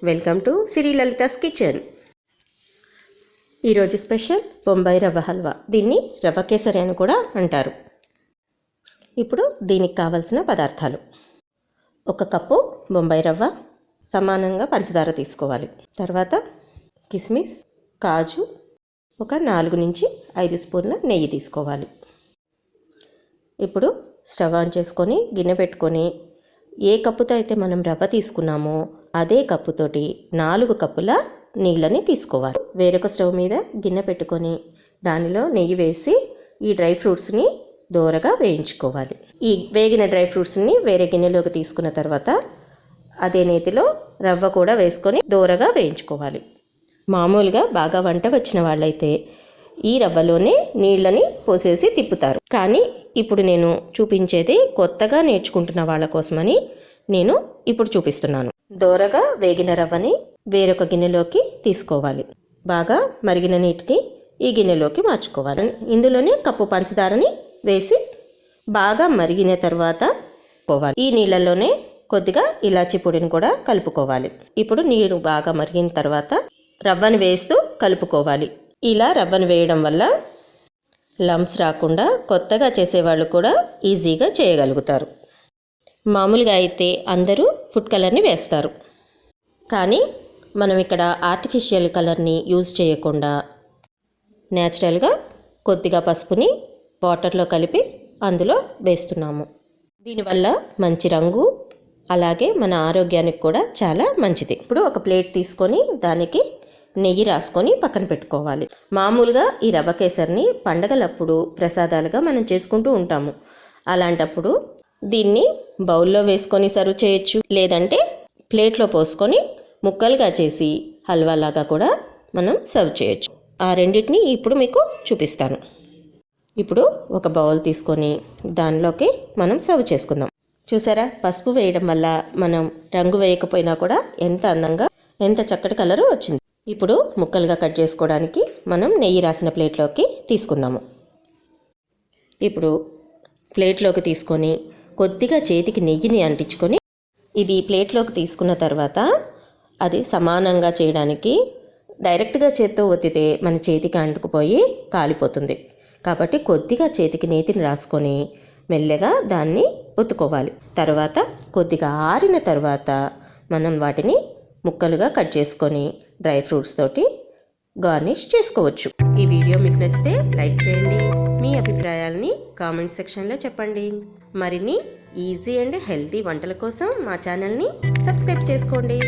Welcome to Siri Lalitha's kitchen. ఈరోజు special Bombay రవ్వ హల్వా. దీన్ని రవ్వ కేసరి అని కూడా అంటారు. ఇప్పుడు దీనికి కావలసిన పదార్థాలు: 1 కప్పు బొంబాయి రవ్వ, సమానంగా పంచదార తీసుకోవాలి. తర్వాత కిస్మిస్, కాజు, ఒక 4 నుంచి 5 స్పూన్ల నెయ్యి తీసుకోవాలి. ఇప్పుడు స్టవ్ ఆన్ చేసుకొని గిన్నె పెట్టుకొని ఏ కప్పుతో అయితే మనం రవ్వ తీసుకున్నామో అదే కప్పుతోటి 4 కప్పుల నీళ్ళని తీసుకోవాలి. వేరొక స్టవ్ మీద గిన్నె పెట్టుకొని దానిలో నెయ్యి వేసి ఈ డ్రై ఫ్రూట్స్ని దోరగా వేయించుకోవాలి. ఈ వేగిన డ్రై ఫ్రూట్స్ని వేరే గిన్నెలోకి తీసుకున్న తర్వాత అదే నేతిలో రవ్వ కూడా వేసుకొని దోరగా వేయించుకోవాలి. మామూలుగా బాగా వంట వచ్చిన వాళ్ళైతే ఈ రవ్వలోనే నీళ్ళని పోసేసి తిప్పుతారు. కానీ ఇప్పుడు నేను చూపించేది కొత్తగా నేర్చుకుంటున్న వాళ్ళ కోసమని నేను ఇప్పుడు చూపిస్తున్నాను. దోరగా వేగిన రవ్వని వేరొక గిన్నెలోకి తీసుకోవాలి. బాగా మరిగిన నీటిని ఈ గిన్నెలోకి మార్చుకోవాలి. ఇందులోనే కప్పు పంచదారని వేసి బాగా మరిగిన తర్వాత పోవాలి. ఈ నీళ్ళలోనే కొద్దిగా ఇలాచీ పొడిని కూడా కలుపుకోవాలి. ఇప్పుడు నీరు బాగా మరిగిన తర్వాత రవ్వని వేస్తూ కలుపుకోవాలి. ఇలా రవ్వను వేయడం వల్ల లంప్స్ రాకుండా కొత్తగా చేసేవాళ్ళు కూడా ఈజీగా చేయగలుగుతారు. మామూలుగా అయితే అందరూ ఫుడ్ కలర్ని వేస్తారు, కానీ మనం ఇక్కడ ఆర్టిఫిషియల్ కలర్ని యూజ్ చేయకుండా న్యాచురల్గా కొద్దిగా పసుపుని వాటర్లో కలిపి అందులో వేస్తున్నాము. దీనివల్ల మంచి రంగు, అలాగే మన ఆరోగ్యానికి కూడా చాలా మంచిది. ఇప్పుడు ఒక ప్లేట్ తీసుకొని దానికి నెయ్యి రాసుకొని పక్కన పెట్టుకోవాలి. మామూలుగా ఈ రవ్వ కేసరిని పండగలప్పుడు ప్రసాదాలుగా మనం చేసుకుంటూ ఉంటాము. అలాంటప్పుడు దీన్ని బౌల్లో వేసుకొని సర్వ్ చేయొచ్చు, లేదంటే ప్లేట్లో పోసుకొని ముక్కలుగా చేసి హల్వాలాగా కూడా మనం సర్వ్ చేయొచ్చు. ఆ రెండింటిని ఇప్పుడు మీకు చూపిస్తాను. ఇప్పుడు ఒక బౌల్ తీసుకొని దానిలోకి మనం సర్వ్ చేసుకుందాం. చూసారా, పసుపు వేయడం వల్ల మనం రంగు వేయకపోయినా కూడా ఎంత అందంగా, ఎంత చక్కటి కలరు వచ్చింది. ఇప్పుడు ముక్కలుగా కట్ చేసుకోవడానికి మనం నెయ్యి రాసిన ప్లేట్లోకి తీసుకుందాము. ఇప్పుడు ప్లేట్లోకి తీసుకొని కొద్దిగా చేతికి నెయ్యిని అంటించుకొని ఇది ప్లేట్లోకి తీసుకున్న తర్వాత అది సమానంగా చేయడానికి డైరెక్ట్గా చేత్తో ఒత్తితే మన చేతికి అంటుకుపోయి కాలిపోతుంది. కాబట్టి కొద్దిగా చేతికి నేతిని రాసుకొని మెల్లగా దాన్ని ఒత్తుకోవాలి. తర్వాత కొద్దిగా ఆరిన తర్వాత మనం వాటిని ముక్కలుగా కట్ చేసుకొని డ్రై ఫ్రూట్స్ తోటి గార్నిష్ చేసుకోవచ్చు. ఈ వీడియో మీకు నచ్చితే లైక్ చేయండి. మీ అభిప్రాయాలని కామెంట్ సెక్షన్లో చెప్పండి. మరిన్ని ఈజీ అండ్ హెల్తీ వంటల కోసం మా ఛానల్ని సబ్స్క్రైబ్ చేసుకోండి.